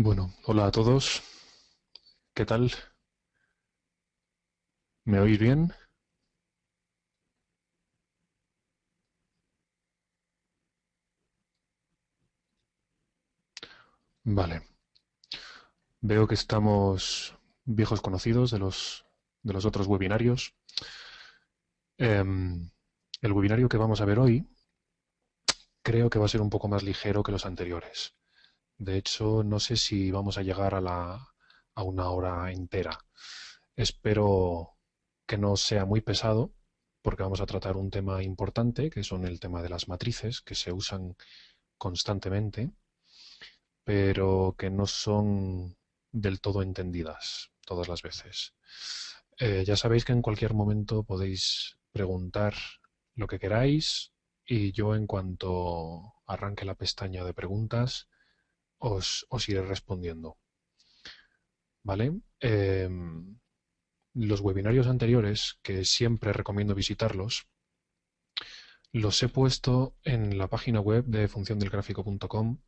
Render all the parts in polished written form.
Bueno, hola a todos. ¿Qué tal? ¿Me oís bien? Vale. Veo que estamos viejos conocidos de los otros webinarios. Em, el webinario que vamos a ver hoy creo que va a ser un poco más ligero que los anteriores. De hecho, no sé si vamos a llegar a una hora entera. Espero que no sea muy pesado, porque vamos a tratar un tema importante, que son el tema de las matrices, que se usan constantemente, pero que no son del todo entendidas todas las veces. Ya sabéis que en cualquier momento podéis preguntar lo que queráis y yo en cuanto arranque la pestaña de preguntas os iré respondiendo. ¿Vale? Los webinarios anteriores, que siempre recomiendo visitarlos, los he puesto en la página web de funciondelgráfico.com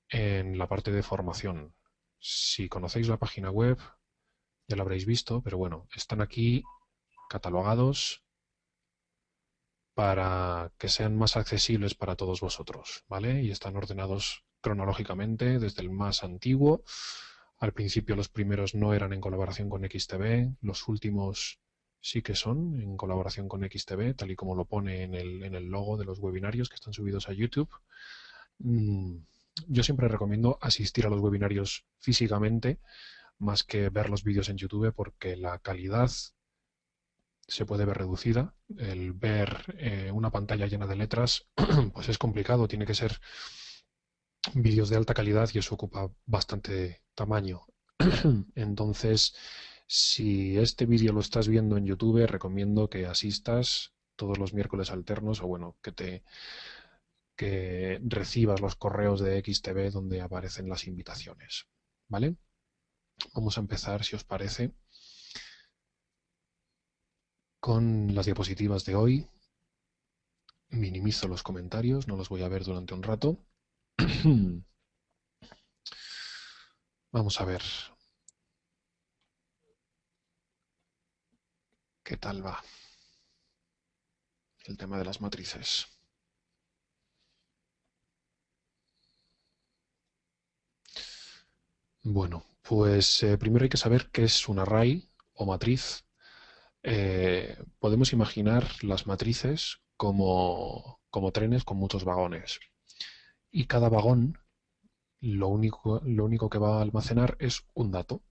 en la parte de formación. Si conocéis la página web, ya lo habréis visto, pero bueno, están aquí catalogados para que sean más accesibles para todos vosotros, ¿vale? Y están ordenados cronológicamente desde el más antiguo. Al principio los primeros no eran en colaboración con XTB, los últimos sí que son en colaboración con XTB, tal y como lo pone en el logo de los webinarios que están subidos a YouTube. Mm, Yo siempre recomiendo asistir a los webinarios físicamente más que ver los vídeos en YouTube porque la calidad se puede ver reducida. El ver una pantalla llena de letras pues es complicado, tiene que ser vídeos de alta calidad y eso ocupa bastante tamaño. Entonces, si este vídeo lo estás viendo en YouTube, recomiendo que asistas todos los miércoles alternos o bueno, que recibas los correos de XTV donde aparecen las invitaciones. ¿Vale? Vamos a empezar, si os parece, con las diapositivas de hoy. Minimizo los comentarios, no los voy a ver durante un rato. Vamos a ver qué tal va el tema de las matrices. Bueno, pues primero hay que saber qué es un array o matriz. Podemos imaginar las matrices como trenes con muchos vagones. Y cada vagón lo único que va a almacenar es un dato.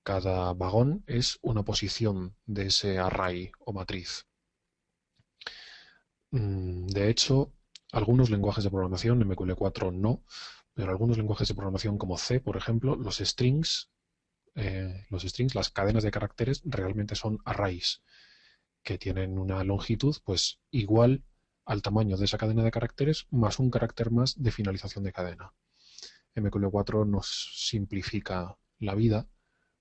Cada vagón es una posición de ese array o matriz. De hecho, algunos lenguajes de programación, MQL4 no, pero algunos lenguajes de programación como C, por ejemplo, los strings, las cadenas de caracteres, realmente son arrays que tienen una longitud pues igual al tamaño de esa cadena de caracteres más un carácter más de finalización de cadena. MQL4 nos simplifica la vida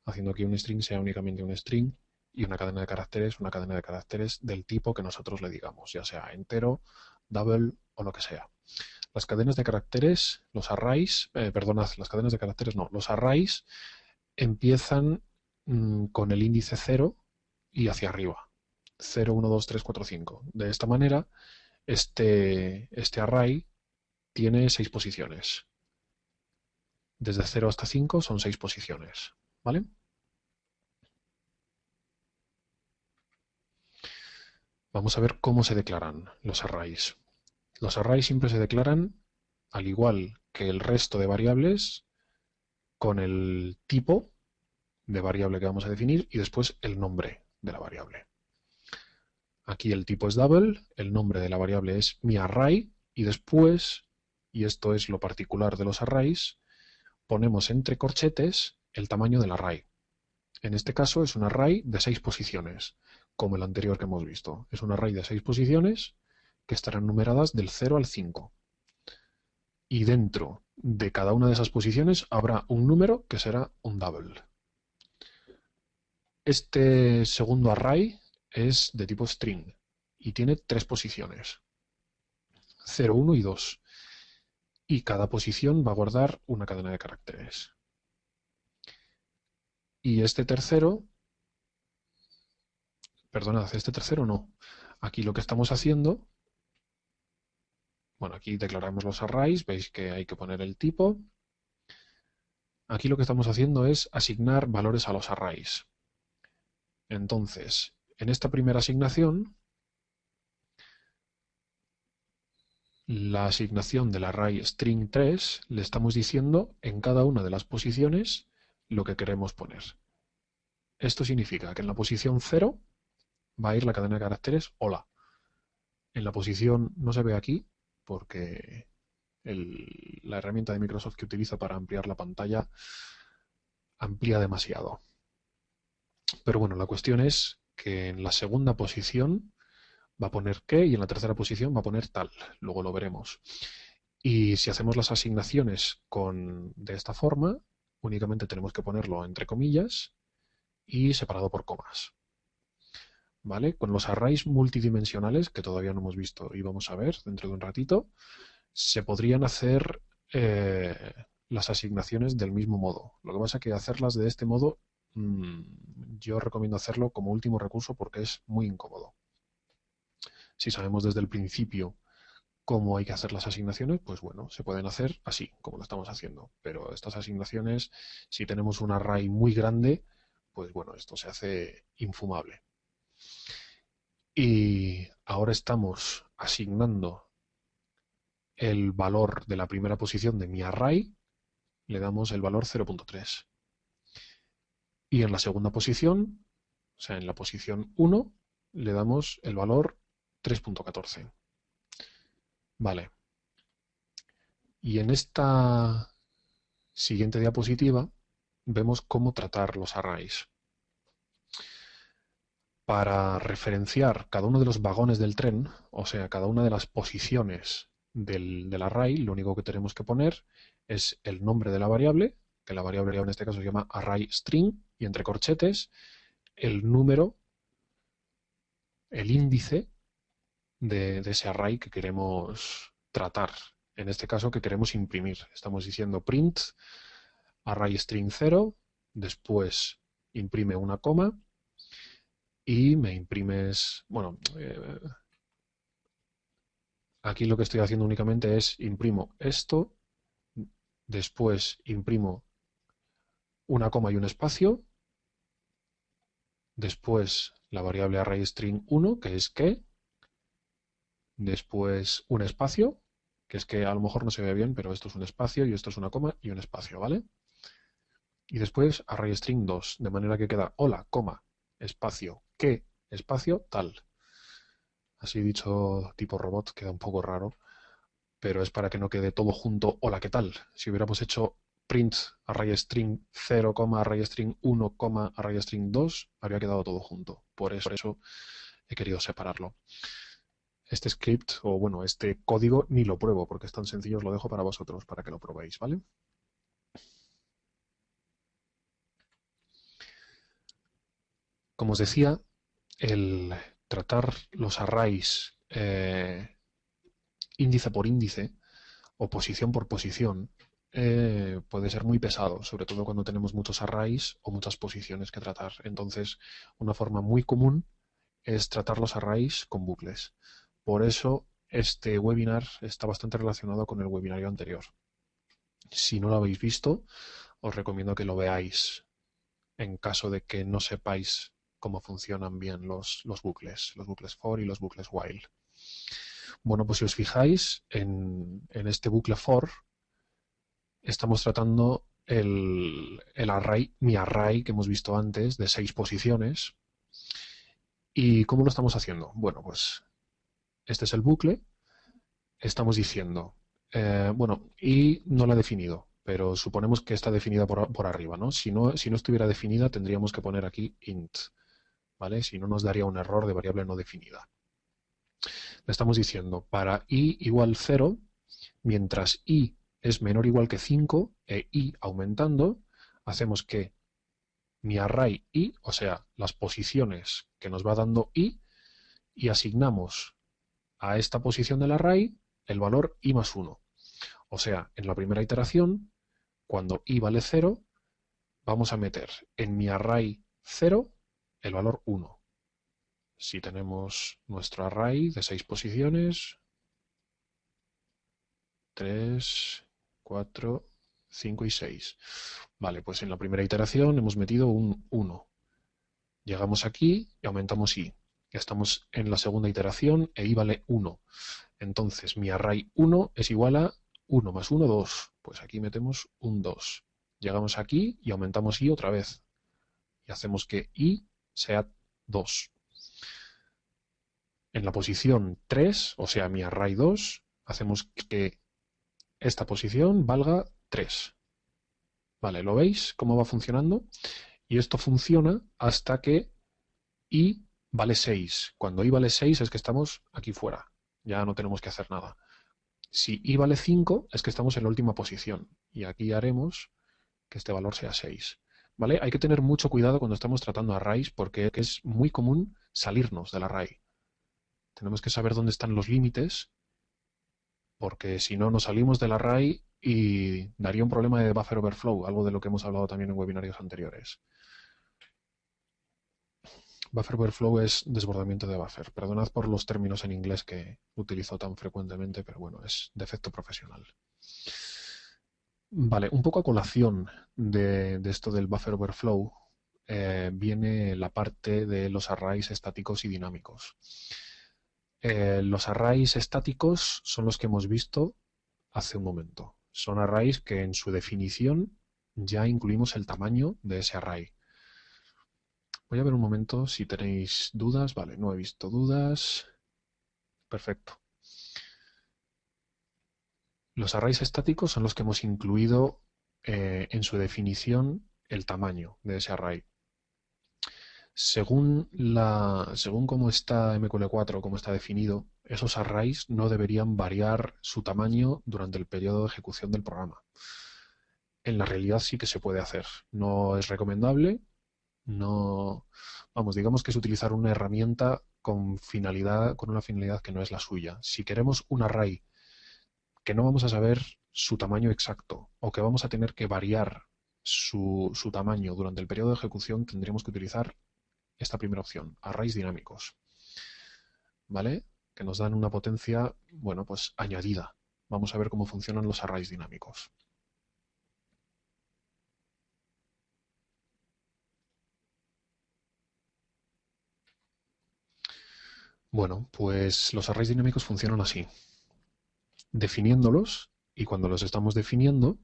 haciendo que un string sea únicamente un string y una cadena de caracteres del tipo que nosotros le digamos, ya sea entero, double o lo que sea. Las cadenas de caracteres, los arrays, perdonad, las cadenas de caracteres no, los arrays empiezan con el índice 0 y hacia arriba. 0, 1, 2, 3, 4, 5. De esta manera, este array tiene 6 posiciones. Desde 0 hasta 5 son 6 posiciones. ¿Vale? Vamos a ver cómo se declaran los arrays. Los arrays siempre se declaran al igual que el resto de variables con el tipo de variable que vamos a definir y después el nombre de la variable. Aquí el tipo es double, el nombre de la variable es mi array y después, y esto es lo particular de los arrays, ponemos entre corchetes el tamaño del array. En este caso es un array de 6 posiciones, como el anterior que hemos visto. Es un array de 6 posiciones que estarán numeradas del 0 al 5. Y dentro de cada una de esas posiciones habrá un número que será un double. Este segundo array es de tipo string y tiene 3 posiciones, 0, 1 y 2. y cada posición va a guardar una cadena de caracteres. Y este tercero, perdonad, este tercero no. Aquí lo que estamos haciendo, bueno, aquí declaramos los arrays, veis que hay que poner el tipo. Aquí lo que estamos haciendo es asignar valores a los arrays. Entonces, en esta primera asignación, la asignación del array string 3 le estamos diciendo en cada una de las posiciones lo que queremos poner. Esto significa que en la posición 0 va a ir la cadena de caracteres hola. En la posición, no se ve aquí, porque la herramienta de Microsoft que utiliza para ampliar la pantalla amplía demasiado. Pero bueno, la cuestión es que en la segunda posición va a poner qué y en la tercera posición va a poner tal. Luego lo veremos. Y si hacemos las asignaciones de esta forma, únicamente tenemos que ponerlo entre comillas y separado por comas. ¿Vale? Con los arrays multidimensionales, que todavía no hemos visto y vamos a ver dentro de un ratito, se podrían hacer las asignaciones del mismo modo. Lo que pasa es que hacerlas de este modo, yo recomiendo hacerlo como último recurso porque es muy incómodo. Si sabemos desde el principio cómo hay que hacer las asignaciones, pues bueno, se pueden hacer así, como lo estamos haciendo. Pero estas asignaciones, si tenemos un array muy grande, pues bueno, esto se hace infumable. Y ahora estamos asignando el valor de la primera posición de mi array, le damos el valor 0.3. Y en la segunda posición, o sea, en la posición 1, le damos el valor 3.14. Vale. Y en esta siguiente diapositiva vemos cómo tratar los arrays. Para referenciar cada uno de los vagones del tren, o sea, cada una de las posiciones del array, lo único que tenemos que poner es el nombre de la variable, que la variable en este caso se llama array string, y entre corchetes el número, el índice de ese array que queremos tratar. En este caso que queremos imprimir. Estamos diciendo print array string 0, después imprime una coma y me imprimes, bueno, aquí lo que estoy haciendo únicamente es imprimo esto, después imprimo una coma y un espacio, después la variable arrayString1, que es que, después un espacio, que es que a lo mejor no se ve bien, pero esto es un espacio y esto es una coma y un espacio, ¿vale? Y después arrayString2, de manera que queda hola, coma, espacio, que, espacio, tal. Así dicho tipo robot queda un poco raro, pero es para que no quede todo junto, hola, ¿qué tal? Si hubiéramos hecho print arrayString 0, arrayString 1, arrayString 2, habría quedado todo junto. Por eso he querido separarlo. Este script, o bueno, este código ni lo pruebo porque es tan sencillo, os lo dejo para vosotros, para que lo probéis, ¿vale? Como os decía, el tratar los arrays índice por índice o posición por posición puede ser muy pesado, sobre todo cuando tenemos muchos arrays o muchas posiciones que tratar. Entonces, una forma muy común es tratar los arrays con bucles. Por eso, este webinar está bastante relacionado con el webinario anterior. Si no lo habéis visto, os recomiendo que lo veáis en caso de que no sepáis cómo funcionan bien los bucles for y los bucles while. Bueno, pues si os fijáis en este bucle for, estamos tratando el array, mi array que hemos visto antes, de 6 posiciones. ¿Y cómo lo estamos haciendo? Bueno, pues este es el bucle. Estamos diciendo, bueno, y no la he definido, pero suponemos que está definida por arriba, ¿no? Si no estuviera definida, tendríamos que poner aquí int, ¿vale? Si no, nos daría un error de variable no definida. Le estamos diciendo, para i igual 0, mientras i es menor o igual que 5 e i aumentando, hacemos que mi array i, o sea, las posiciones que nos va dando i, y asignamos a esta posición del array el valor i más 1. O sea, en la primera iteración, cuando i vale 0, vamos a meter en mi array 0 el valor 1. Si tenemos nuestro array de 6 posiciones, 3, 4, 5 y 6. Vale, pues en la primera iteración hemos metido un 1. Llegamos aquí y aumentamos i. Ya estamos en la segunda iteración e i vale 1. Entonces mi array 1 es igual a 1 más 1, 2. Pues aquí metemos un 2. Llegamos aquí y aumentamos i otra vez. Y hacemos que i sea 2. En la posición 3, o sea mi array 2, hacemos que esta posición valga 3. Vale, ¿lo veis cómo va funcionando? Y esto funciona hasta que i vale 6. Cuando i vale 6 es que estamos aquí fuera. Ya no tenemos que hacer nada. Si i vale 5 es que estamos en la última posición. Y aquí haremos que este valor sea 6. ¿Vale? Hay que tener mucho cuidado cuando estamos tratando arrays porque es muy común salirnos del array. Tenemos que saber dónde están los límites porque si no nos salimos del array y daría un problema de buffer overflow, algo de lo que hemos hablado también en webinarios anteriores. Buffer overflow es desbordamiento de buffer. Perdonad por los términos en inglés que utilizo tan frecuentemente, pero bueno, es defecto profesional. Vale, un poco a colación de esto del buffer overflow viene la parte de los arrays estáticos y dinámicos. Los arrays estáticos son los que hemos visto hace un momento. Son arrays que en su definición ya incluimos el tamaño de ese array. Voy a ver un momento si tenéis dudas. Vale, no he visto dudas. Perfecto. Los arrays estáticos son los que hemos incluido en su definición el tamaño de ese array. Según cómo está MQL4, cómo está definido, esos arrays no deberían variar su tamaño durante el periodo de ejecución del programa. En la realidad sí que se puede hacer. No es recomendable. No, vamos, digamos que es utilizar una herramienta con una finalidad que no es la suya. Si queremos un array que no vamos a saber su tamaño exacto o que vamos a tener que variar su tamaño durante el periodo de ejecución, tendríamos que utilizar esta primera opción, arrays dinámicos, ¿vale? Que nos dan una potencia, bueno, pues añadida. Vamos a ver cómo funcionan los arrays dinámicos. Bueno, pues los arrays dinámicos funcionan así. Definiéndolos, y cuando los estamos definiendo,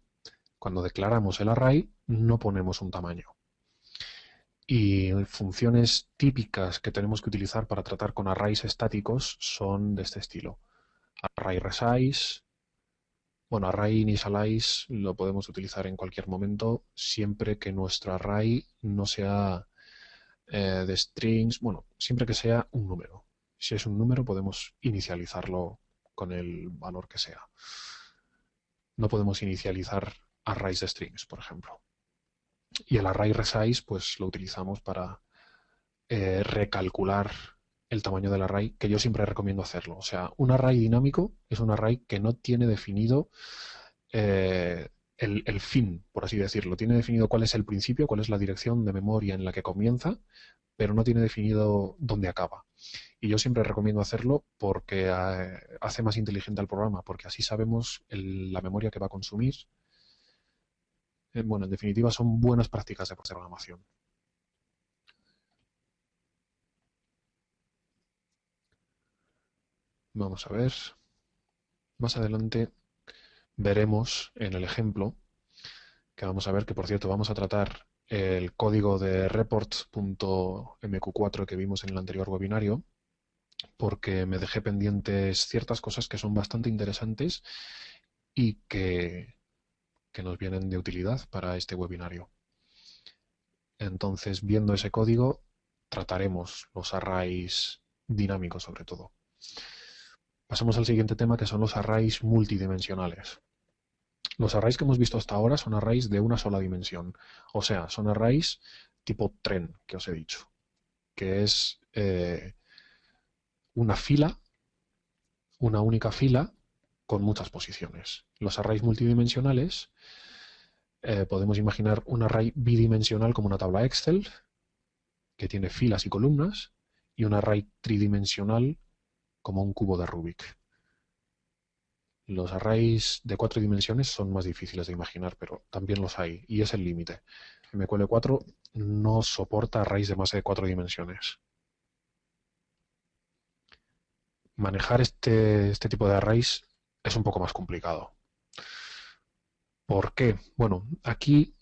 cuando declaramos el array, no ponemos un tamaño. Y funciones típicas que tenemos que utilizar para tratar con arrays estáticos son de este estilo. Array resize. Bueno, array initialize lo podemos utilizar en cualquier momento, siempre que nuestro array no sea de strings, bueno, siempre que sea un número. Si es un número podemos inicializarlo con el valor que sea. No podemos inicializar arrays de strings, por ejemplo. Y el array resize pues lo utilizamos para recalcular el tamaño del array, que yo siempre recomiendo hacerlo. O sea, un array dinámico es un array que no tiene definido el fin, por así decirlo. Tiene definido cuál es el principio, cuál es la dirección de memoria en la que comienza, pero no tiene definido dónde acaba. Y yo siempre recomiendo hacerlo porque hace más inteligente al programa, porque así sabemos la memoria que va a consumir. Bueno, en definitiva, son buenas prácticas de programación. Vamos a ver. Más adelante veremos en el ejemplo que vamos a ver, que por cierto vamos a tratar el código de reports.mq4 que vimos en el anterior webinario, porque me dejé pendientes ciertas cosas que son bastante interesantes y que nos vienen de utilidad para este webinario. Entonces, viendo ese código, trataremos los arrays dinámicos sobre todo. Pasamos al siguiente tema, que son los arrays multidimensionales. Los arrays que hemos visto hasta ahora son arrays de una sola dimensión. O sea, son arrays tipo tren, que os he dicho, que es una fila, una única fila con muchas posiciones. Los arrays multidimensionales, podemos imaginar un array bidimensional como una tabla Excel, que tiene filas y columnas, y un array tridimensional como un cubo de Rubik. Los arrays de 4 dimensiones son más difíciles de imaginar, pero también los hay, y es el límite. MQL4 no soporta arrays de más de 4 dimensiones. Manejar este tipo de arrays es un poco más complicado. ¿Por qué? Bueno, aquí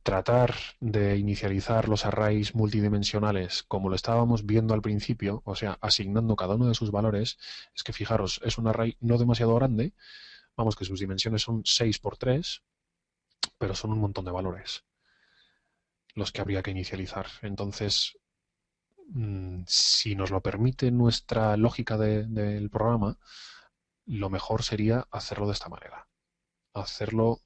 tratar de inicializar los arrays multidimensionales como lo estábamos viendo al principio, o sea, asignando cada uno de sus valores, es que fijaros, es un array no demasiado grande, vamos que sus dimensiones son 6 por 3, pero son un montón de valores los que habría que inicializar. Entonces, si nos lo permite nuestra lógica del programa, lo mejor sería hacerlo de esta manera. Hacerlo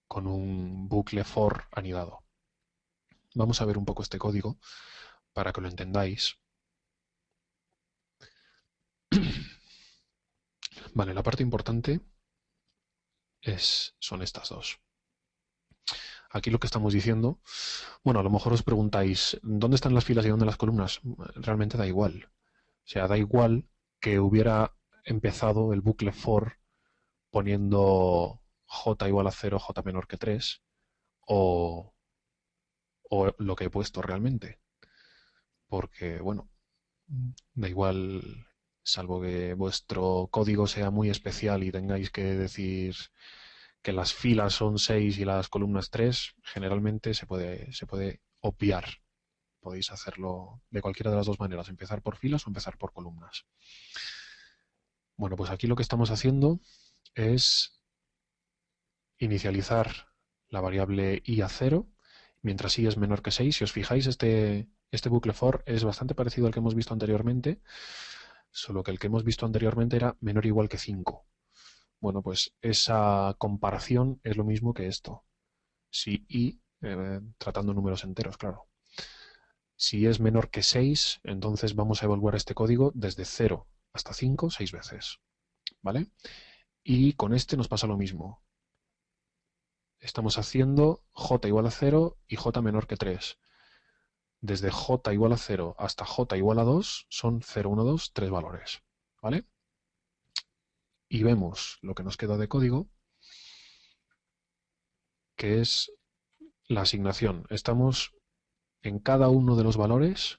con un bucle for anidado. Vamos a ver un poco este código para que lo entendáis. Vale, la parte importante son estas dos. Aquí lo que estamos diciendo, bueno, a lo mejor os preguntáis, ¿dónde están las filas y dónde las columnas? Realmente da igual. O sea, da igual que hubiera empezado el bucle for poniendo j igual a 0, j menor que 3, o lo que he puesto realmente. Porque, bueno, da igual, salvo que vuestro código sea muy especial y tengáis que decir que las filas son 6 y las columnas 3, generalmente se puede obviar. Podéis hacerlo de cualquiera de las dos maneras, empezar por filas o empezar por columnas. Bueno, pues aquí lo que estamos haciendo es inicializar la variable i a 0, mientras i es menor que 6. Si os fijáis, este bucle for es bastante parecido al que hemos visto anteriormente, solo que el que hemos visto anteriormente era menor o igual que 5. Bueno, pues esa comparación es lo mismo que esto. Si i, tratando números enteros, claro. Si es menor que 6, entonces vamos a evaluar este código desde 0 hasta 5, 6 veces. ¿Vale? Y con este nos pasa lo mismo. Estamos haciendo j igual a 0 y j menor que 3. Desde j igual a 0 hasta j igual a 2 son 0, 1, 2, 3 valores. ¿Vale? Y vemos lo que nos queda de código, que es la asignación. Estamos en cada uno de los valores,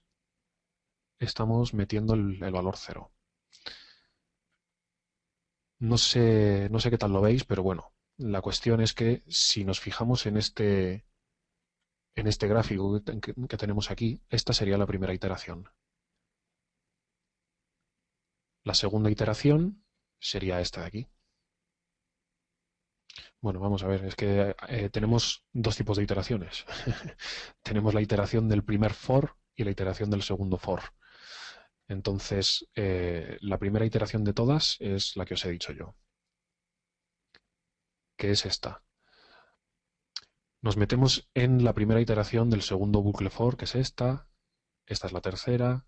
estamos metiendo el valor 0. No sé qué tal lo veis, pero bueno, la cuestión es que si nos fijamos en este gráfico que tenemos aquí, esta sería la primera iteración. La segunda iteración sería esta de aquí. Bueno, vamos a ver, es que tenemos dos tipos de iteraciones. Tenemos la iteración del primer for y la iteración del segundo for. Entonces, la primera iteración de todas es la que os he dicho yo, que es esta. Nos metemos en la primera iteración del segundo bucle for, que es esta es la tercera,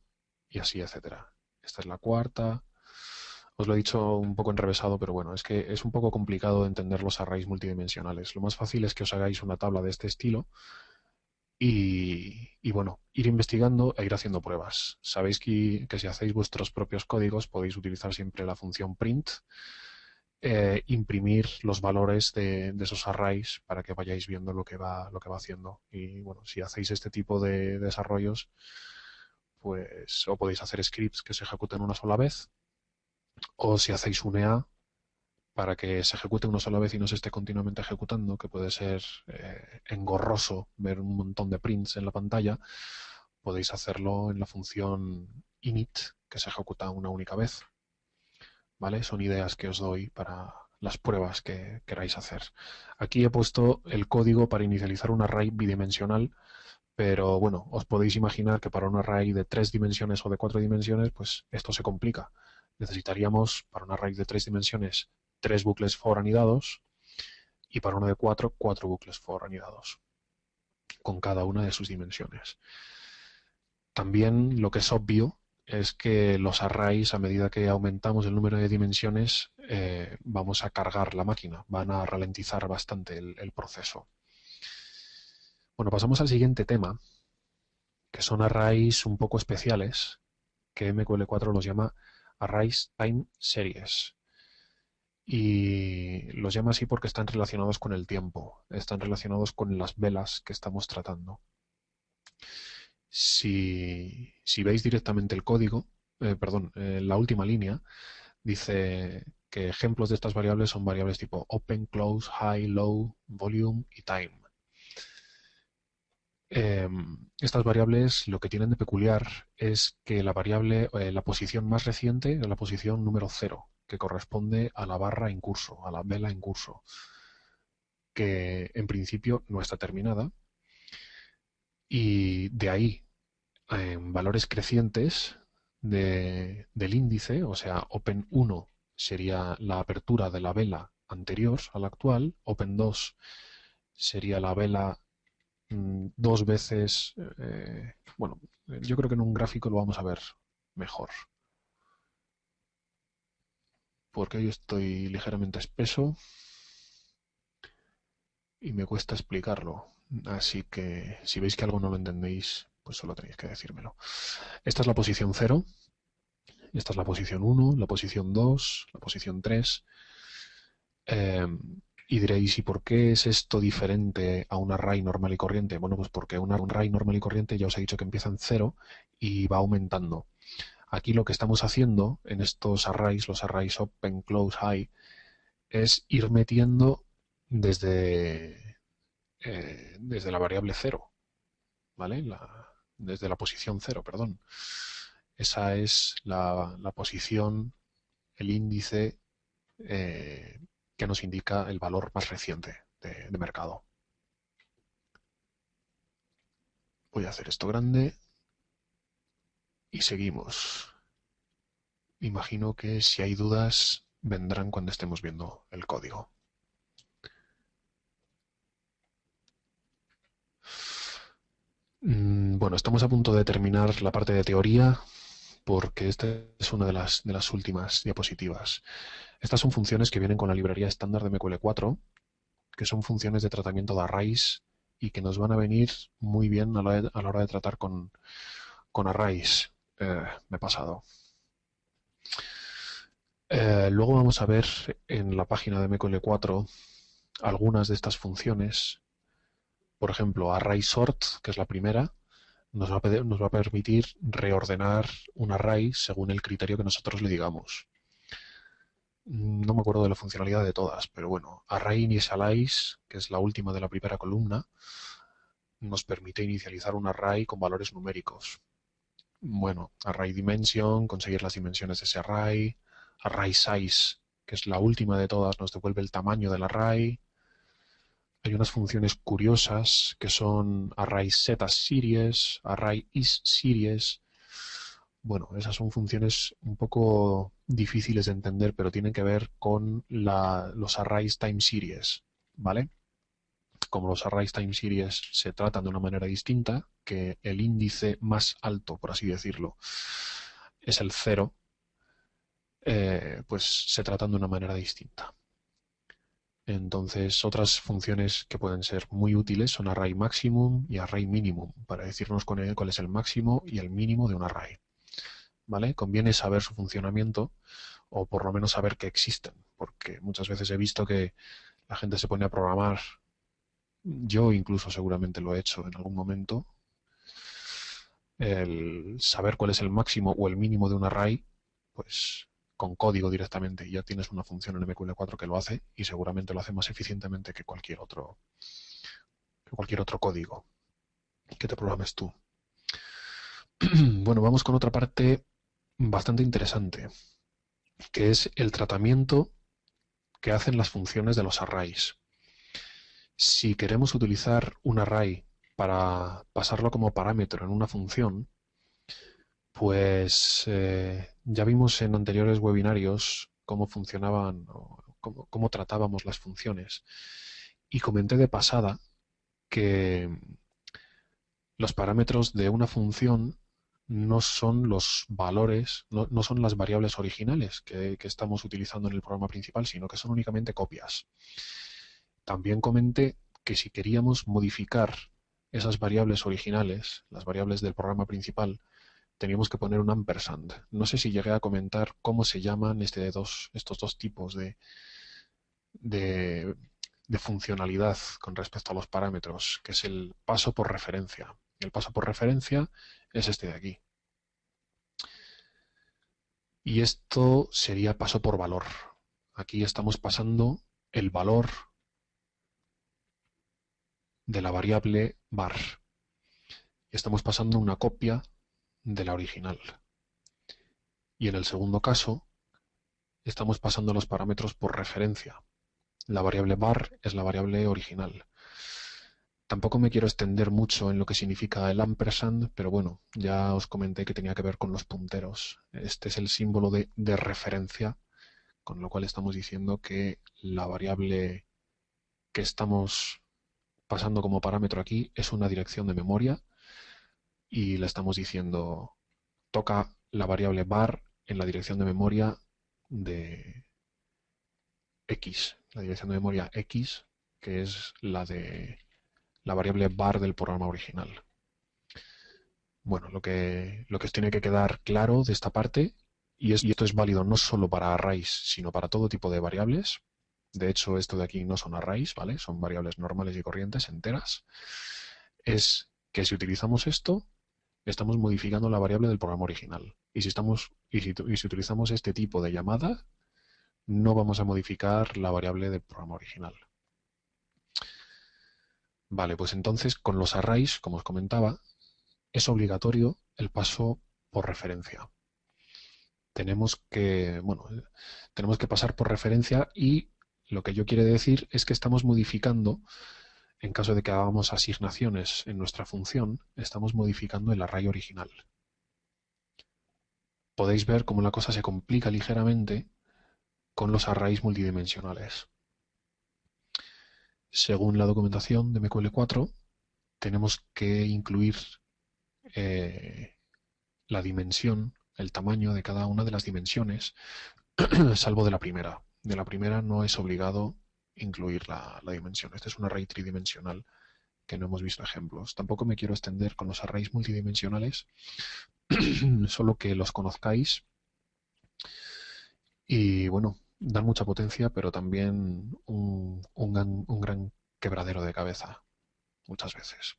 y así, etcétera. Esta es la cuarta. Os lo he dicho un poco enrevesado, pero bueno, es que es un poco complicado de entender los arrays multidimensionales. Lo más fácil es que os hagáis una tabla de este estilo y bueno, ir investigando e ir haciendo pruebas. Sabéis que si hacéis vuestros propios códigos podéis utilizar siempre la función print, imprimir los valores de esos arrays para que vayáis viendo lo que va haciendo. Y bueno, si hacéis este tipo de desarrollos, pues o podéis hacer scripts que se ejecuten una sola vez, o si hacéis un EA para que se ejecute una sola vez y no se esté continuamente ejecutando, que puede ser engorroso ver un montón de prints en la pantalla, podéis hacerlo en la función init, que se ejecuta una única vez. ¿Vale? Son ideas que os doy para las pruebas que queráis hacer. Aquí he puesto el código para inicializar un array bidimensional, pero bueno, os podéis imaginar que para un array de 3 dimensiones o de 4 dimensiones, pues esto se complica. Necesitaríamos para un array de 3 dimensiones 3 bucles for anidados y para uno de 4, 4 bucles for anidados, con cada una de sus dimensiones. También lo que es obvio es que los arrays, a medida que aumentamos el número de dimensiones, vamos a cargar la máquina, van a ralentizar bastante el proceso. Bueno, pasamos al siguiente tema, que son arrays un poco especiales, que MQL4 los llama Arrays Time Series. Y los llama así porque están relacionados con el tiempo, están relacionados con las velas que estamos tratando. Si veis directamente el código, la última línea, dice que ejemplos de estas variables son variables tipo open, close, high, low, volume y time. Estas variables lo que tienen de peculiar es que la variable, la posición más reciente es la posición número 0, que corresponde a la barra en curso, a la vela en curso, que en principio no está terminada, y de ahí valores crecientes del índice, o sea, Open 1 sería la apertura de la vela anterior a la actual, Open 2 sería la vela dos veces, bueno, yo creo que en un gráfico lo vamos a ver mejor, porque hoy estoy ligeramente espeso y me cuesta explicarlo. Así que si veis que algo no lo entendéis, pues solo tenéis que decírmelo. Esta es la posición 0, esta es la posición 1, la posición 2, la posición 3. Y diréis, ¿y por qué es esto diferente a un array normal y corriente? Bueno, pues porque un array normal y corriente ya os he dicho que empieza en 0 y va aumentando. Aquí lo que estamos haciendo en estos arrays, los arrays open, close, high, es ir metiendo desde la variable 0, ¿vale? Desde la posición 0, perdón. Esa es la posición, el índice que nos indica el valor más reciente de mercado. Voy a hacer esto grande y seguimos. Imagino que si hay dudas vendrán cuando estemos viendo el código. Bueno, estamos a punto de terminar la parte de teoría porque esta es una de las últimas diapositivas. Estas son funciones que vienen con la librería estándar de MQL4, que son funciones de tratamiento de arrays y que nos van a venir muy bien a la hora de tratar con arrays. Me he pasado. Luego vamos a ver en la página de MQL4 algunas de estas funciones. Por ejemplo, ArraySort, que es la primera, nos va a permitir reordenar un array según el criterio que nosotros le digamos. No me acuerdo de la funcionalidad de todas, pero bueno, ArrayInitialize, que es la última de la primera columna, nos permite inicializar un array con valores numéricos. Bueno, ArrayDimension, conseguir las dimensiones de ese array. ArraySize, que es la última de todas, nos devuelve el tamaño del array. Hay unas funciones curiosas que son ArraySetAsSeries, ArrayIsSeries. Bueno, esas son funciones un poco difíciles de entender, pero tienen que ver con los arrays time series, ¿vale? Como los arrays time series se tratan de una manera distinta, que el índice más alto, por así decirlo, es el 0, pues se tratan de una manera distinta. Entonces, otras funciones que pueden ser muy útiles son array maximum y array minimum, para decirnos cuál es el máximo y el mínimo de un array. ¿Vale? Conviene saber su funcionamiento o por lo menos saber que existen, porque muchas veces he visto que la gente se pone a programar, yo incluso seguramente lo he hecho en algún momento, el saber cuál es el máximo o el mínimo de un array, pues con código directamente, y ya tienes una función en MQL4 que lo hace y seguramente lo hace más eficientemente que cualquier otro código que te programes tú. Bueno, vamos con otra parte bastante interesante, que es el tratamiento que hacen las funciones de los arrays. Si queremos utilizar un array para pasarlo como parámetro en una función, pues ya vimos en anteriores webinarios cómo funcionaban o cómo tratábamos las funciones. Y comenté de pasada que los parámetros de una función no son los valores, no son las variables originales que estamos utilizando en el programa principal, sino que son únicamente copias. También comenté que si queríamos modificar esas variables originales, las variables del programa principal, teníamos que poner un ampersand. No sé si llegué a comentar cómo se llaman estos dos tipos de, de funcionalidad con respecto a los parámetros, que es el paso por referencia. El paso por referencia es este de aquí. Y esto sería paso por valor. Aquí estamos pasando el valor de la variable var. Y estamos pasando una copia de la original. Y en el segundo caso, estamos pasando los parámetros por referencia. La variable var es la variable original. Tampoco me quiero extender mucho en lo que significa el ampersand, pero bueno, ya os comenté que tenía que ver con los punteros. Este es el símbolo de referencia, con lo cual estamos diciendo que la variable que estamos pasando como parámetro aquí es una dirección de memoria y le estamos diciendo toca la variable var en la dirección de memoria de X, la dirección de memoria X, que es la de la variable var del programa original. Bueno, lo que os tiene que quedar claro de esta parte, y esto es válido no solo para arrays, sino para todo tipo de variables. De hecho, esto de aquí no son arrays, ¿vale? Son variables normales y corrientes, enteras. Es que si utilizamos esto, estamos modificando la variable del programa original. Y si utilizamos este tipo de llamada, no vamos a modificar la variable del programa original. Vale, pues entonces con los arrays, como os comentaba, es obligatorio el paso por referencia. Tenemos que pasar por referencia y lo que yo quiero decir es que estamos modificando, en caso de que hagamos asignaciones en nuestra función, estamos modificando el array original. Podéis ver cómo la cosa se complica ligeramente con los arrays multidimensionales. Según la documentación de MQL4, tenemos que incluir la dimensión, el tamaño de cada una de las dimensiones, salvo de la primera. De la primera no es obligado incluir la dimensión. Este es un array tridimensional que no hemos visto ejemplos. Tampoco me quiero extender con los arrays multidimensionales, solo que los conozcáis. Y bueno, dan mucha potencia, pero también un gran quebradero de cabeza, muchas veces.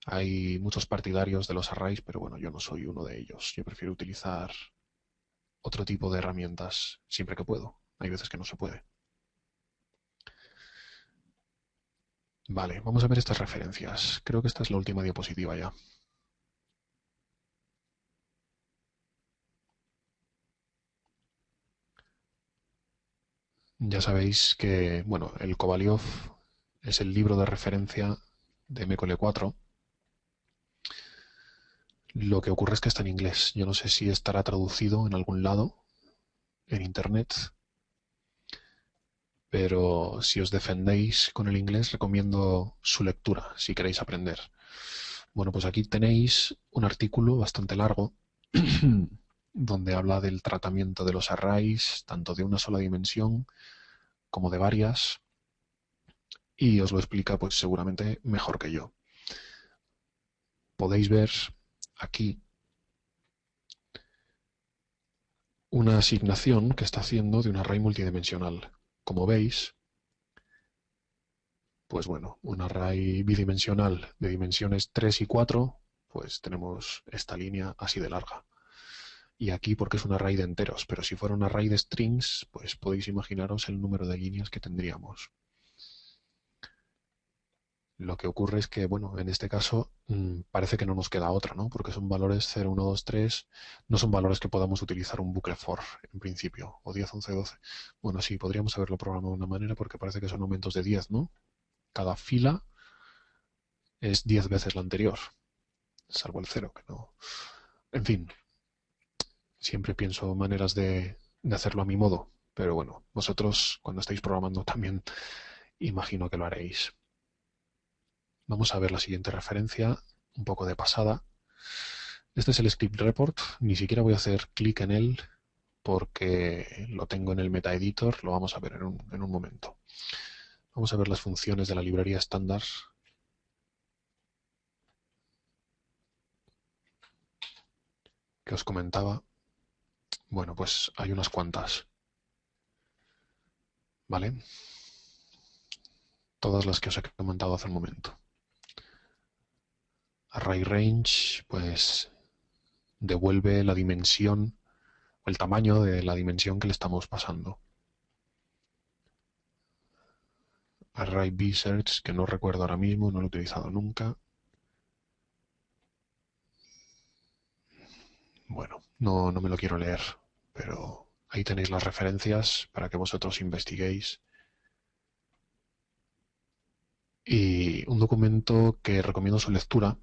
Hay muchos partidarios de los arrays, pero bueno, yo no soy uno de ellos. Yo prefiero utilizar otro tipo de herramientas siempre que puedo. Hay veces que no se puede. Vale, vamos a ver estas referencias. Creo que esta es la última diapositiva ya. Ya sabéis que, bueno, el Kovalyov es el libro de referencia de MQL4. Lo que ocurre es que está en inglés. Yo no sé si estará traducido en algún lado, en internet, pero si os defendéis con el inglés, recomiendo su lectura, si queréis aprender. Bueno, pues aquí tenéis un artículo bastante largo donde habla del tratamiento de los arrays, tanto de una sola dimensión como de varias, y os lo explica pues seguramente mejor que yo. Podéis ver aquí una asignación que está haciendo de un array multidimensional. Como veis, pues bueno, un array bidimensional de dimensiones 3 y 4, pues tenemos esta línea así de larga. Y aquí porque es un array de enteros, pero si fuera un array de strings, pues podéis imaginaros el número de líneas que tendríamos. Lo que ocurre es que, bueno, en este caso parece que no nos queda otra, ¿no? Porque son valores 0, 1, 2, 3, no son valores que podamos utilizar un bucle for, en principio, o 10, 11, 12. Bueno, sí, podríamos haberlo programado de una manera porque parece que son aumentos de 10, ¿no? Cada fila es 10 veces la anterior, salvo el 0, que no. En fin, siempre pienso maneras de hacerlo a mi modo, pero bueno, vosotros cuando estáis programando también imagino que lo haréis. Vamos a ver la siguiente referencia, un poco de pasada. Este es el script report, ni siquiera voy a hacer clic en él porque lo tengo en el meta editor, lo vamos a ver en un momento. Vamos a ver las funciones de la librería estándar. Que os comentaba. Bueno, pues hay unas cuantas, ¿vale? Todas las que os he comentado hace un momento. Array range, pues devuelve la dimensión, el tamaño de la dimensión que le estamos pasando. Array bsearch, que no recuerdo ahora mismo, no lo he utilizado nunca. Bueno, no me lo quiero leer, pero ahí tenéis las referencias para que vosotros investiguéis. Y un documento que recomiendo su lectura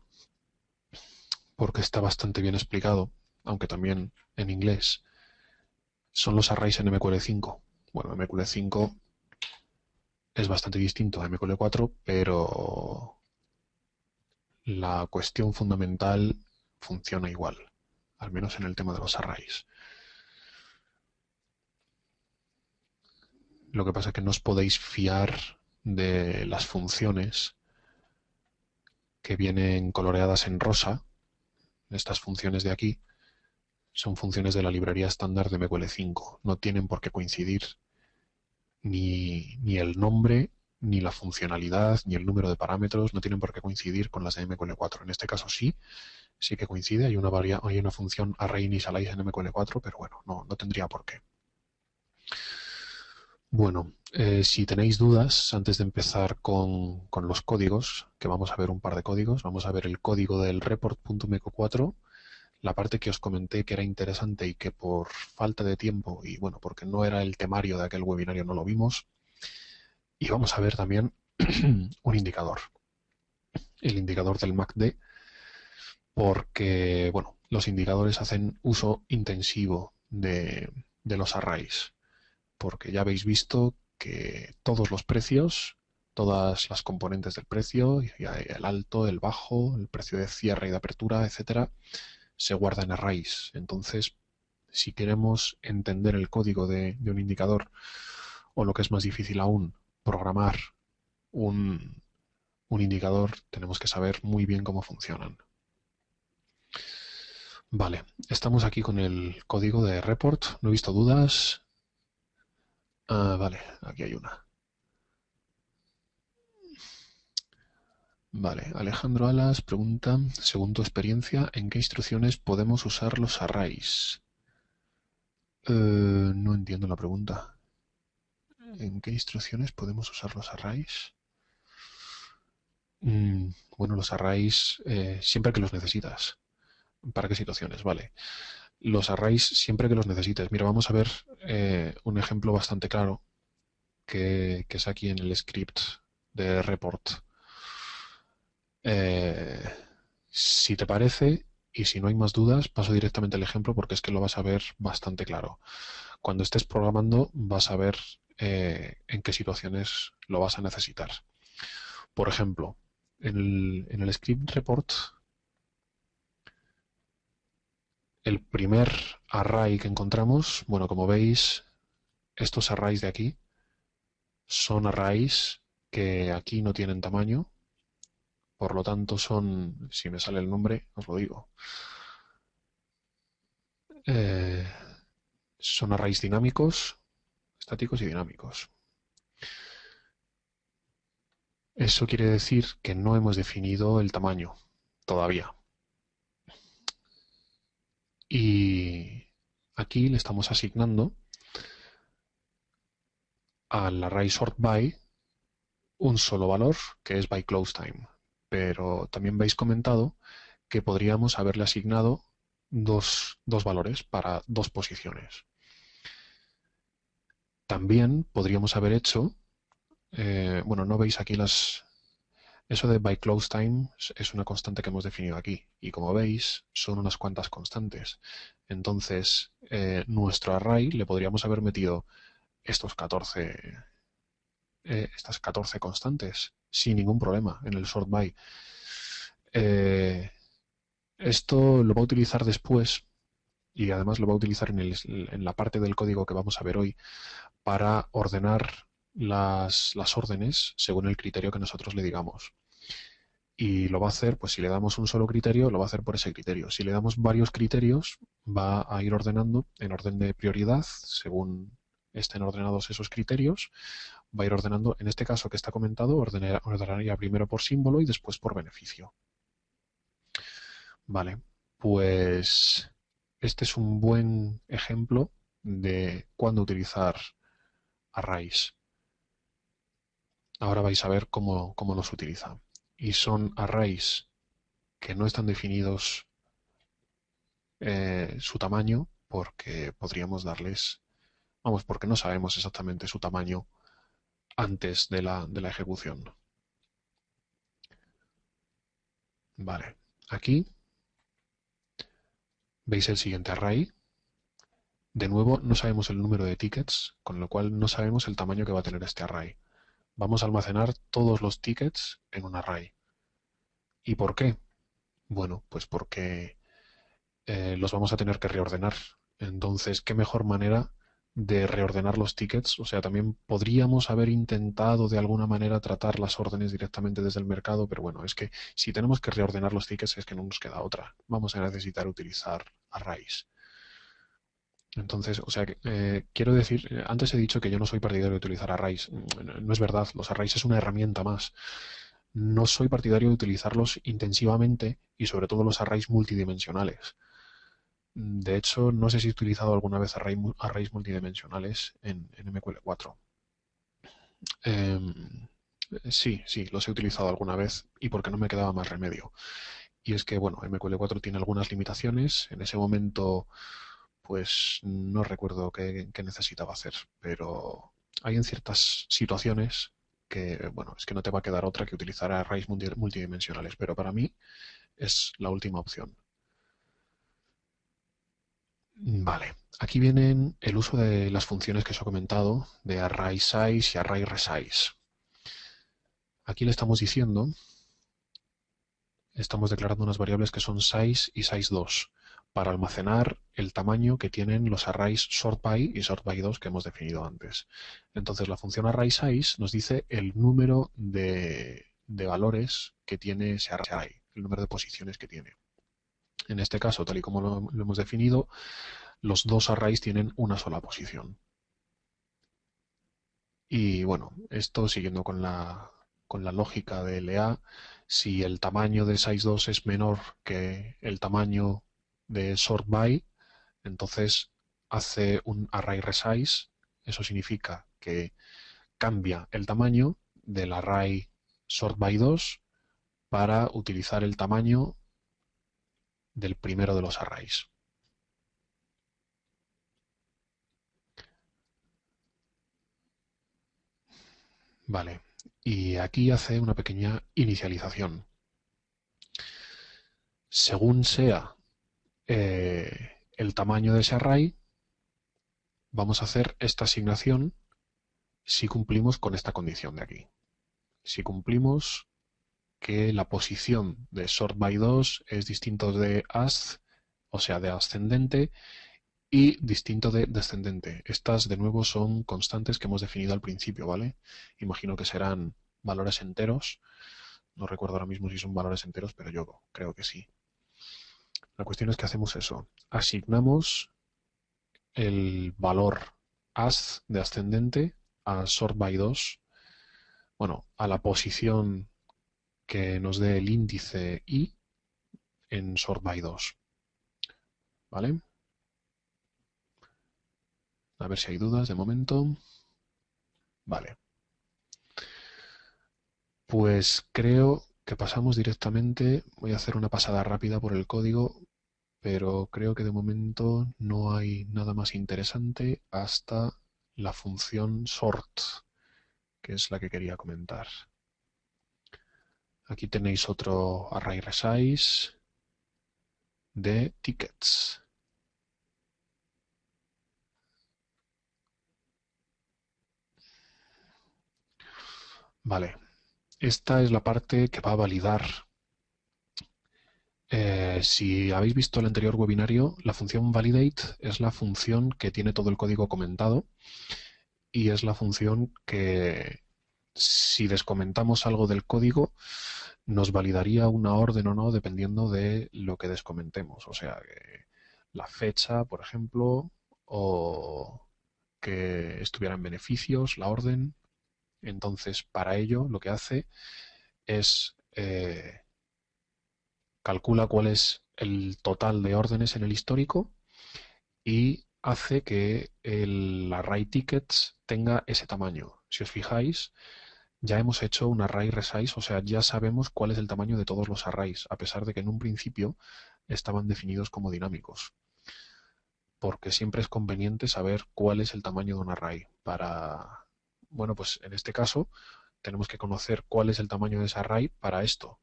porque está bastante bien explicado, aunque también en inglés, son los arrays en MQL5. Bueno, MQL5 es bastante distinto a MQL4, pero la cuestión fundamental funciona igual, al menos en el tema de los arrays. Lo que pasa es que no os podéis fiar de las funciones que vienen coloreadas en rosa. Estas funciones de aquí son funciones de la librería estándar de MQL5. No tienen por qué coincidir ni el nombre, ni la funcionalidad, ni el número de parámetros, no tienen por qué coincidir con las de MQL4. En este caso sí que coincide, hay una función arrayInitialize en MQL4, pero bueno, no tendría por qué. Bueno, si tenéis dudas, antes de empezar con los códigos, que vamos a ver un par de códigos, vamos a ver el código del report.meco4, la parte que os comenté que era interesante y que por falta de tiempo y bueno, porque no era el temario de aquel webinario no lo vimos. Y vamos a ver también un indicador, el indicador del MACD, porque bueno, los indicadores hacen uso intensivo de los arrays, porque ya habéis visto que todos los precios, todas las componentes del precio, el alto, el bajo, el precio de cierre y de apertura, etcétera, se guarda en arrays. Entonces, si queremos entender el código de un indicador, o lo que es más difícil aún, programar un indicador, tenemos que saber muy bien cómo funcionan. Vale, estamos aquí con el código de report. No he visto dudas. Vale, aquí hay una. Vale, Alejandro Alas pregunta, según tu experiencia, ¿en qué instrucciones podemos usar los arrays? No entiendo la pregunta. ¿En qué instrucciones podemos usar los arrays? Bueno, los arrays siempre que los necesitas. ¿Para qué situaciones? Vale. Los arrays siempre que los necesites. Mira, vamos a ver un ejemplo bastante claro que es aquí en el script de report. Si te parece, y si no hay más dudas, paso directamente al ejemplo porque es que lo vas a ver bastante claro. Cuando estés programando vas a ver en qué situaciones lo vas a necesitar. Por ejemplo, en el script report, el primer array que encontramos, bueno, como veis, estos arrays de aquí son arrays que aquí no tienen tamaño, por lo tanto son, si me sale el nombre, os lo digo, eh, son arrays dinámicos, estáticos y dinámicos. Eso quiere decir que no hemos definido el tamaño todavía. Y aquí le estamos asignando al array sort by un solo valor, que es by close time. Pero también veis comentado que podríamos haberle asignado dos valores para dos posiciones. También podríamos haber hecho, bueno, no veis aquí eso de by close time es una constante que hemos definido aquí. Y como veis, son unas cuantas constantes. Entonces, nuestro array le podríamos haber metido estas 14 constantes sin ningún problema en el sort by. Esto lo va a utilizar después y además lo va a utilizar en la parte del código que vamos a ver hoy para ordenar las órdenes según el criterio que nosotros le digamos. Y lo va a hacer, pues si le damos un solo criterio, lo va a hacer por ese criterio. Si le damos varios criterios, va a ir ordenando en orden de prioridad, según estén ordenados esos criterios, va a ir ordenando, en este caso que está comentado, ordenaría primero por símbolo y después por beneficio. Vale, pues este es un buen ejemplo de cuándo utilizar arrays. Ahora vais a ver cómo los utiliza. Y son arrays que no están definidos su tamaño porque podríamos darles, vamos, porque no sabemos exactamente su tamaño antes de la ejecución. Vale, aquí veis el siguiente array. De nuevo, no sabemos el número de tickets, con lo cual no sabemos el tamaño que va a tener este array. Vamos a almacenar todos los tickets en un array. ¿Y por qué? Bueno, pues porque los vamos a tener que reordenar. Entonces, ¿qué mejor manera de reordenar los tickets? O sea, también podríamos haber intentado de alguna manera tratar las órdenes directamente desde el mercado, pero bueno, es que si tenemos que reordenar los tickets es que no nos queda otra. Vamos a necesitar utilizar arrays. Entonces, o sea, quiero decir, antes he dicho que yo no soy partidario de utilizar arrays. No es verdad, los arrays es una herramienta más. No soy partidario de utilizarlos intensivamente y sobre todo los arrays multidimensionales. De hecho, no sé si he utilizado alguna vez arrays multidimensionales en MQL4. Sí, los he utilizado alguna vez y porque no me quedaba más remedio. Y es que, bueno, MQL4 tiene algunas limitaciones. En ese momento, pues no recuerdo qué necesitaba hacer, pero hay en ciertas situaciones que, bueno, es que no te va a quedar otra que utilizar arrays multidimensionales, pero para mí es la última opción. Vale, aquí vienen el uso de las funciones que os he comentado, de array size y array resize. Aquí le estamos diciendo, estamos declarando unas variables que son size y size2 para almacenar el tamaño que tienen los arrays sort_by y sort_by2 que hemos definido antes. Entonces la función array size nos dice el número de valores que tiene ese array, el número de posiciones que tiene. En este caso, tal y como lo hemos definido, los dos arrays tienen una sola posición. Y bueno, esto siguiendo con la lógica de LA, si el tamaño de size2 es menor que el tamaño de sort_by, entonces hace un array resize. Eso significa que cambia el tamaño del array sort_by2 para utilizar el tamaño del primero de los arrays. Vale, y aquí hace una pequeña inicialización. Según sea el tamaño de ese array, vamos a hacer esta asignación si cumplimos con esta condición de aquí. Si cumplimos que la posición de sort_by2 es distinto de asc, o sea, de ascendente, y distinto de descendente. Estas, de nuevo, son constantes que hemos definido al principio, ¿vale? Imagino que serán valores enteros. No recuerdo ahora mismo si son valores enteros, pero yo creo que sí. La cuestión es que hacemos eso. Asignamos el valor asc de ascendente a sort_by2, bueno, a la posición que nos dé el índice i en sort_by2, ¿vale? A ver si hay dudas de momento. Vale. Pues creo que pasamos directamente. Voy a hacer una pasada rápida por el código, pero creo que de momento no hay nada más interesante hasta la función sort, que es la que quería comentar. Aquí tenéis otro array resize de tickets. Vale, esta es la parte que va a validar Si habéis visto el anterior webinario, la función validate es la función que tiene todo el código comentado y es la función que, si descomentamos algo del código, nos validaría una orden o no dependiendo de lo que descomentemos. O sea, la fecha, por ejemplo, o que estuviera en beneficios, la orden. Entonces, para ello, lo que hace es calcula cuál es el total de órdenes en el histórico y hace que el array tickets tenga ese tamaño. Si os fijáis, ya hemos hecho un array resize, o sea, ya sabemos cuál es el tamaño de todos los arrays, a pesar de que en un principio estaban definidos como dinámicos, porque siempre es conveniente saber cuál es el tamaño de un array para, bueno, pues en este caso tenemos que conocer cuál es el tamaño de ese array para esto,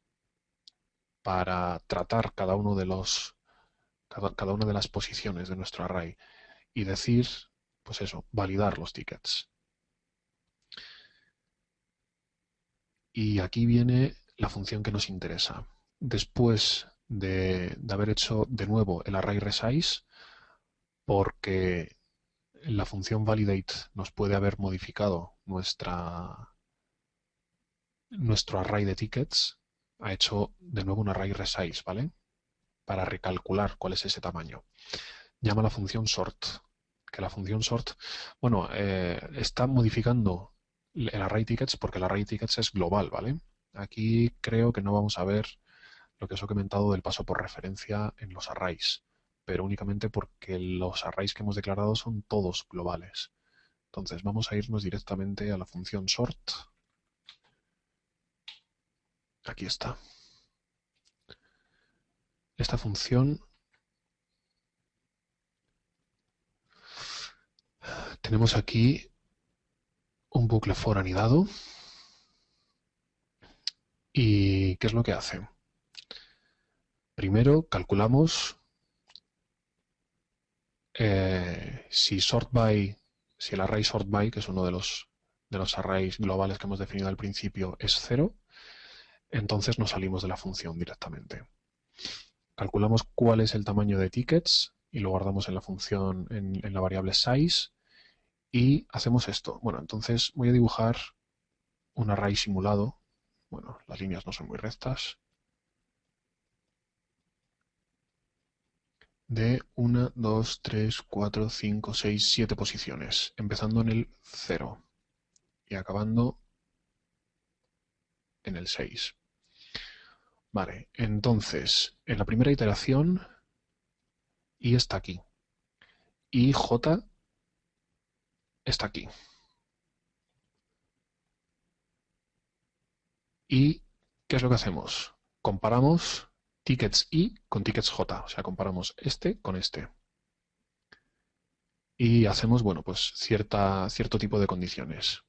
para tratar cada una de las posiciones de nuestro array y decir, pues eso, validar los tickets. Y aquí viene la función que nos interesa. Después de haber hecho de nuevo el array resize, porque la función validate nos puede haber modificado nuestro array de tickets, ha hecho de nuevo un array resize, ¿vale? Para recalcular cuál es ese tamaño. Llama la función sort, que la función sort, bueno, está modificando el array tickets porque el array tickets es global, ¿vale? Aquí creo que no vamos a ver lo que os he comentado del paso por referencia en los arrays, pero únicamente porque los arrays que hemos declarado son todos globales. Entonces vamos a irnos directamente a la función sort. Aquí está. Esta función tenemos aquí un bucle for anidado. ¿Y qué es lo que hace? Primero calculamos si si el array sort by, que es uno de los arrays globales que hemos definido al principio, es 0, entonces nos salimos de la función directamente. Calculamos cuál es el tamaño de tickets y lo guardamos en la función, en la variable size, y hacemos esto. Bueno, entonces voy a dibujar un array simulado. Bueno, las líneas no son muy rectas. De 1, 2, 3, 4, 5, 6, 7 posiciones, empezando en el 0 y acabando en el 6. Vale, entonces, en la primera iteración, I está aquí. Y J está aquí. ¿Y qué es lo que hacemos? Comparamos tickets I con tickets J. O sea, comparamos este con este. Y hacemos, bueno, pues cierto tipo de condiciones.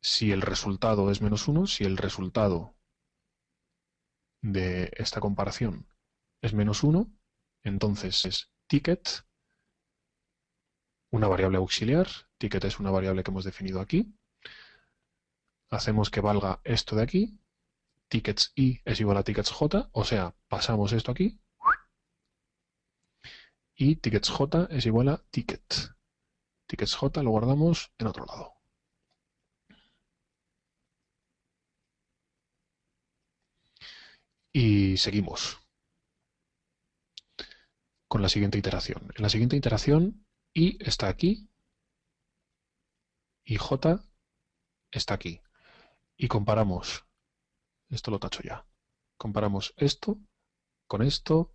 Si el resultado es -1, si el resultado de esta comparación es -1, entonces es ticket, una variable auxiliar. Ticket es una variable que hemos definido aquí. Hacemos que valga esto de aquí. Tickets I es igual a tickets J, o sea, pasamos esto aquí. Y tickets J es igual a ticket. Tickets J lo guardamos en otro lado. Y seguimos con la siguiente iteración. En la siguiente iteración, I está aquí y J está aquí. Y comparamos, esto lo tacho ya, comparamos esto con esto,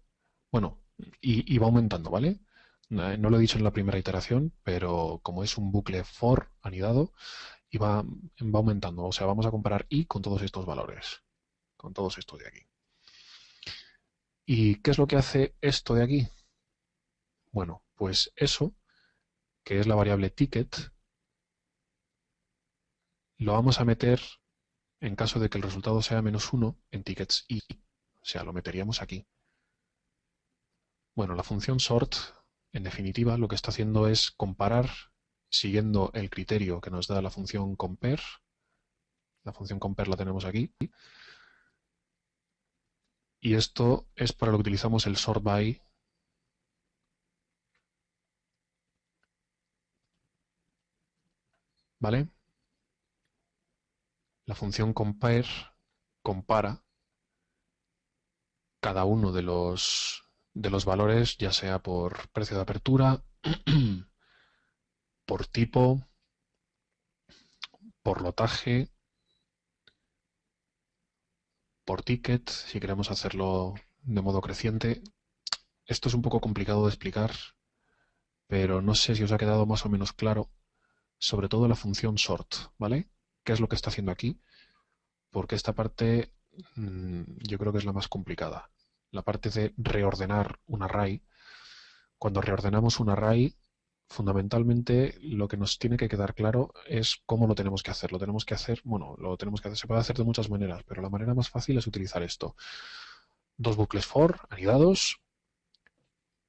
bueno, y va aumentando, ¿vale? No lo he dicho en la primera iteración, pero como es un bucle for anidado, y va aumentando. O sea, vamos a comparar I con todos estos valores, con todos estos de aquí. ¿Y qué es lo que hace esto de aquí? Bueno, pues eso, que es la variable ticket, lo vamos a meter, en caso de que el resultado sea -1, en tickets I. O sea, lo meteríamos aquí. Bueno, la función sort, en definitiva, lo que está haciendo es comparar siguiendo el criterio que nos da la función compare. La función compare la tenemos aquí. Y esto es para lo que utilizamos el sort by, ¿vale? La función compare compara cada uno de los valores, ya sea por precio de apertura, por tipo, por lotaje, por ticket, si queremos hacerlo de modo creciente. Esto es un poco complicado de explicar, pero no sé si os ha quedado más o menos claro, sobre todo la función sort, ¿vale? ¿Qué es lo que está haciendo aquí? Porque esta parte yo creo que es la más complicada. La parte de reordenar un array. Cuando reordenamos un array, fundamentalmente lo que nos tiene que quedar claro es cómo lo tenemos que hacer. Lo tenemos que hacer, bueno, lo tenemos que hacer, se puede hacer de muchas maneras, pero la manera más fácil es utilizar esto. Dos bucles for anidados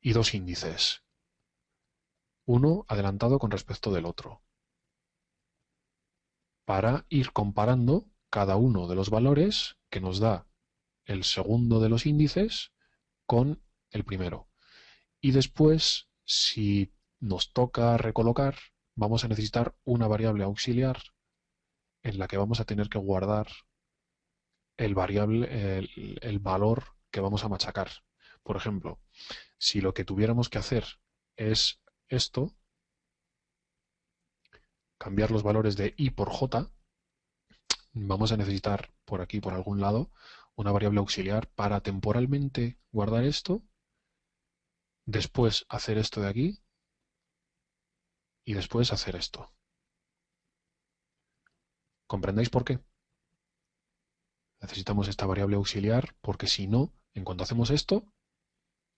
y dos índices. Uno adelantado con respecto del otro. Para ir comparando cada uno de los valores que nos da el segundo de los índices con el primero. Y después, si nos toca recolocar, vamos a necesitar una variable auxiliar en la que vamos a tener que guardar el valor que vamos a machacar. Por ejemplo, si lo que tuviéramos que hacer es esto, cambiar los valores de i por j, vamos a necesitar por aquí, por algún lado, una variable auxiliar para temporalmente guardar esto, después hacer esto de aquí y después hacer esto. ¿Comprendéis por qué? Necesitamos esta variable auxiliar porque si no, en cuanto hacemos esto,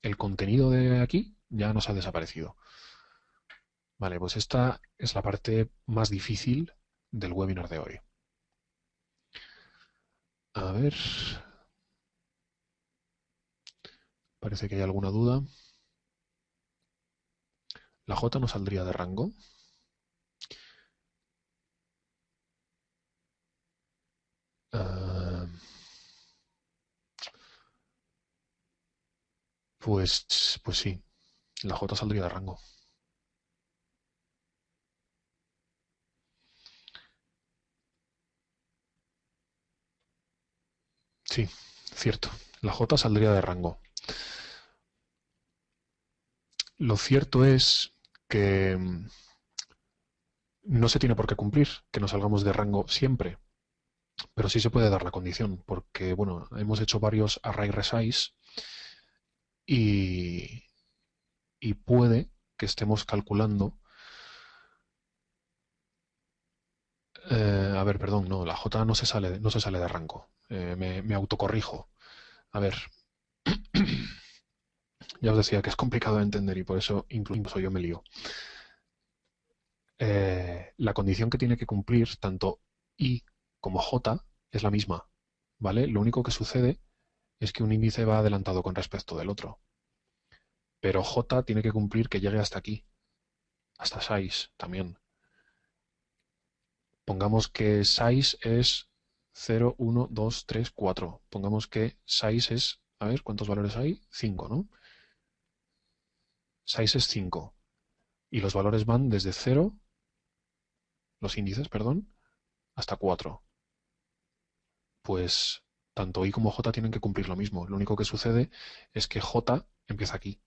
el contenido de aquí ya nos ha desaparecido. Vale, pues esta es la parte más difícil del webinar de hoy. A ver, parece que hay alguna duda. La J no saldría de rango. Ah, pues sí, la J saldría de rango. Sí, cierto. La J saldría de rango. Lo cierto es que no se tiene por qué cumplir que nos salgamos de rango siempre, pero sí se puede dar la condición, porque bueno, hemos hecho varios array resize y, y puede que estemos calculando. A ver, perdón, no, la J no se sale de rango. Me autocorrijo. A ver, ya os decía que es complicado de entender y por eso incluso yo me lío. La condición que tiene que cumplir tanto I como J es la misma, ¿vale? Lo único que sucede es que un índice va adelantado con respecto del otro. Pero J tiene que cumplir que llegue hasta aquí, hasta 6 también. Pongamos que size es 0, 1, 2, 3, 4. Pongamos que size es, a ver, ¿cuántos valores hay? 5, ¿no? Size es 5. Y los valores van desde 0, los índices, perdón, hasta 4. Pues tanto i como j tienen que cumplir lo mismo. Lo único que sucede es que j empieza aquí,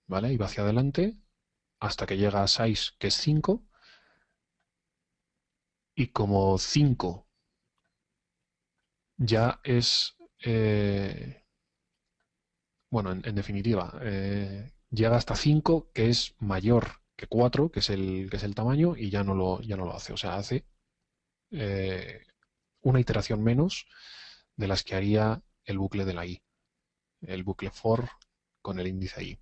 ¿vale? Y va hacia adelante hasta que llega a size, que es 5. Y como 5 ya es, bueno, en definitiva, llega hasta 5, que es mayor que 4, que es el tamaño, y ya no lo hace. O sea, hace eh, una iteración menos de las que haría el bucle de la i, el bucle for con el índice i.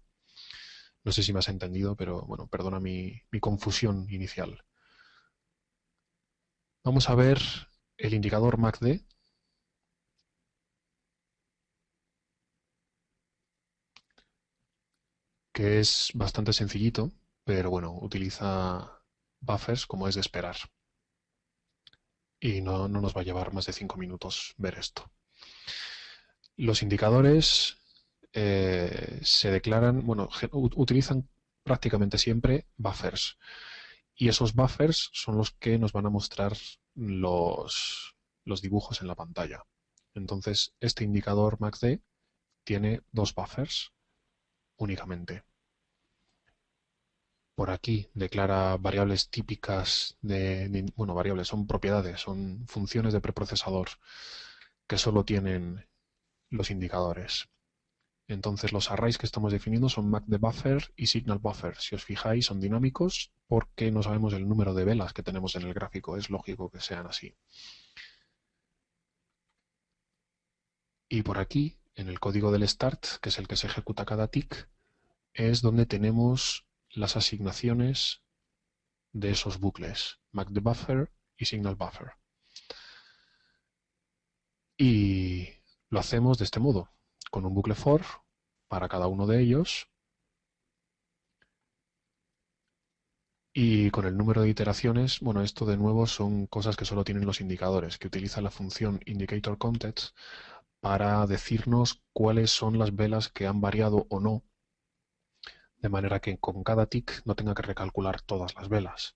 No sé si me has entendido, pero bueno, perdona mi confusión inicial. Vamos a ver el indicador MACD, que es bastante sencillito, pero bueno, utiliza buffers como es de esperar. Y no nos va a llevar más de 5 minutos ver esto. Los indicadores se declaran, bueno, utilizan prácticamente siempre buffers. Y esos buffers son los que nos van a mostrar los dibujos en la pantalla. Entonces, este indicador MACD tiene dos buffers únicamente. Por aquí declara variables típicas bueno, variables, son propiedades, son funciones de preprocesador que solo tienen los indicadores. Entonces los arrays que estamos definiendo son MACD buffer y signal buffer. Si os fijáis, son dinámicos porque no sabemos el número de velas que tenemos en el gráfico. Es lógico que sean así. Y por aquí, en el código del start, que es el que se ejecuta cada tick, es donde tenemos las asignaciones de esos bucles, MACD buffer y signal buffer. Y lo hacemos de este modo, con un bucle for para cada uno de ellos y con el número de iteraciones. Bueno, esto de nuevo son cosas que solo tienen los indicadores, que utiliza la función indicatorContext para decirnos cuáles son las velas que han variado o no, de manera que con cada tick no tenga que recalcular todas las velas,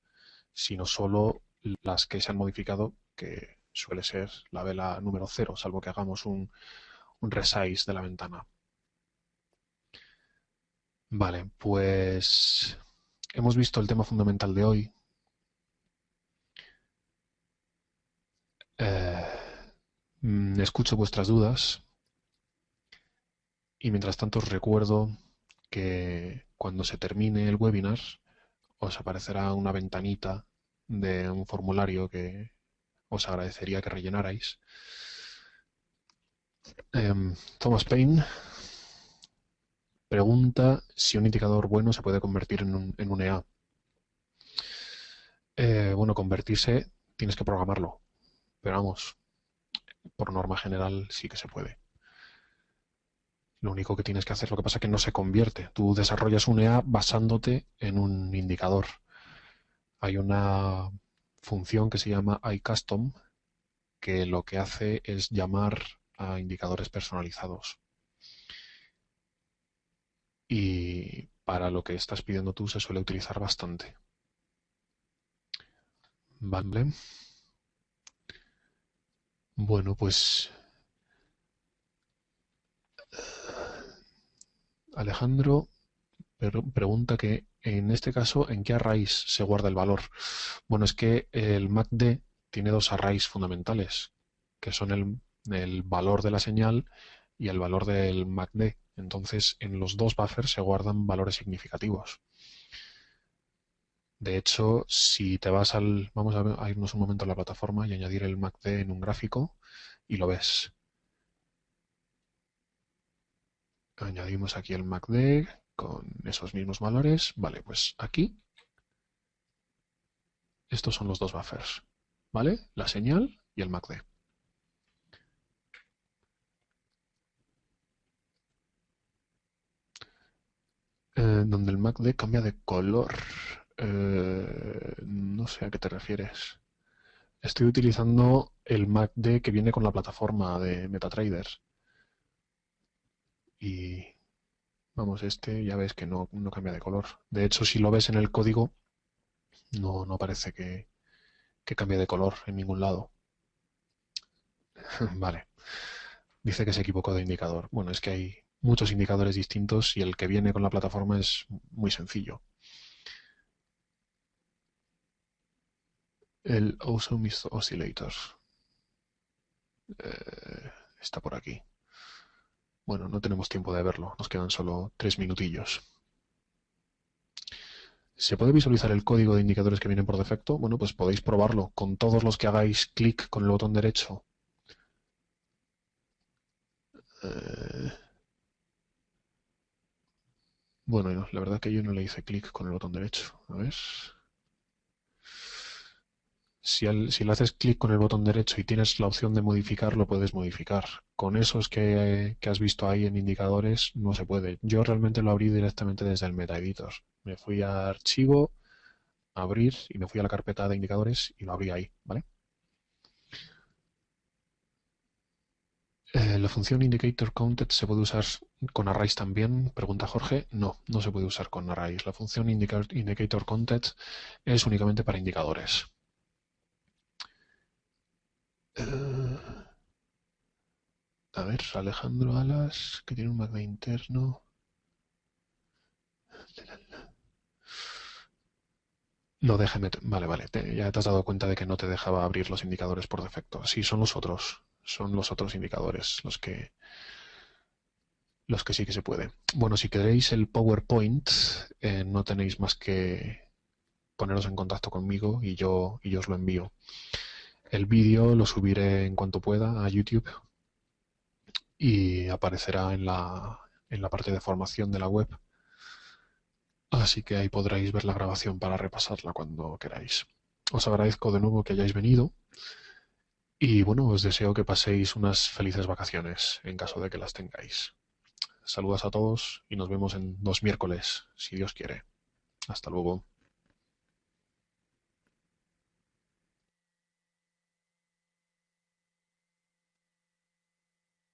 sino solo las que se han modificado, que suele ser la vela número 0, salvo que hagamos un resize de la ventana. Vale, pues hemos visto el tema fundamental de hoy. Escucho vuestras dudas y mientras tanto os recuerdo que cuando se termine el webinar os aparecerá una ventanita de un formulario que os agradecería que rellenarais. Thomas Paine pregunta si un indicador bueno se puede convertir en un EA. Bueno, convertirse tienes que programarlo, pero vamos, por norma general sí que se puede. Lo único que tienes que hacer, lo que pasa es que no se convierte. Tú desarrollas un EA basándote en un indicador. Hay una función que se llama iCustom que lo que hace es llamar a indicadores personalizados. Y para lo que estás pidiendo tú se suele utilizar bastante. Vale. Bueno, pues Alejandro pregunta que en este caso, ¿en qué arrays se guarda el valor? Bueno, es que el MACD tiene dos arrays fundamentales, que son el valor de la señal y el valor del MACD. Entonces, en los dos buffers se guardan valores significativos. De hecho, si te vas al... Vamos a irnos un momento a la plataforma y añadir el MACD en un gráfico y lo ves. Añadimos aquí el MACD con esos mismos valores. Vale, pues aquí estos son los dos buffers, ¿vale? La señal y el MACD. Donde el MACD cambia de color. No sé a qué te refieres. Estoy utilizando el MACD que viene con la plataforma de MetaTrader. Y vamos, este ya ves que no cambia de color. De hecho, si lo ves en el código, no parece que cambie de color en ningún lado. Vale. Dice que se equivocó de indicador. Bueno, es que hay muchos indicadores distintos y el que viene con la plataforma es muy sencillo. El Awesome Oscillator. Está por aquí. Bueno, no tenemos tiempo de verlo. Nos quedan solo 3 minutillos. ¿Se puede visualizar el código de indicadores que vienen por defecto? Bueno, pues podéis probarlo con todos los que hagáis clic con el botón derecho. Bueno, la verdad que yo no le hice clic con el botón derecho. A ver. Si le haces clic con el botón derecho y tienes la opción de modificar, lo puedes modificar. Con esos que has visto ahí en indicadores no se puede. Yo realmente lo abrí directamente desde el MetaEditor. Me fui a archivo, abrir y me fui a la carpeta de indicadores y lo abrí ahí, ¿vale? La función indicator counted se puede usar con arrays también, pregunta Jorge. No, no se puede usar con arrays. La función indicator counted es únicamente para indicadores. A ver, Alejandro Alas, que tiene un magna interno. No déjeme. Vale, vale. Ya te has dado cuenta de que no te dejaba abrir los indicadores por defecto. Sí, son los otros. Son los otros indicadores los que sí que se puede. Bueno, si queréis el PowerPoint, no tenéis más que poneros en contacto conmigo y yo os lo envío. El vídeo lo subiré en cuanto pueda a YouTube y aparecerá en la parte de formación de la web. Así que ahí podréis ver la grabación para repasarla cuando queráis. Os agradezco de nuevo que hayáis venido y bueno, os deseo que paséis unas felices vacaciones en caso de que las tengáis. Saludos a todos y nos vemos en 2 miércoles, si Dios quiere. Hasta luego.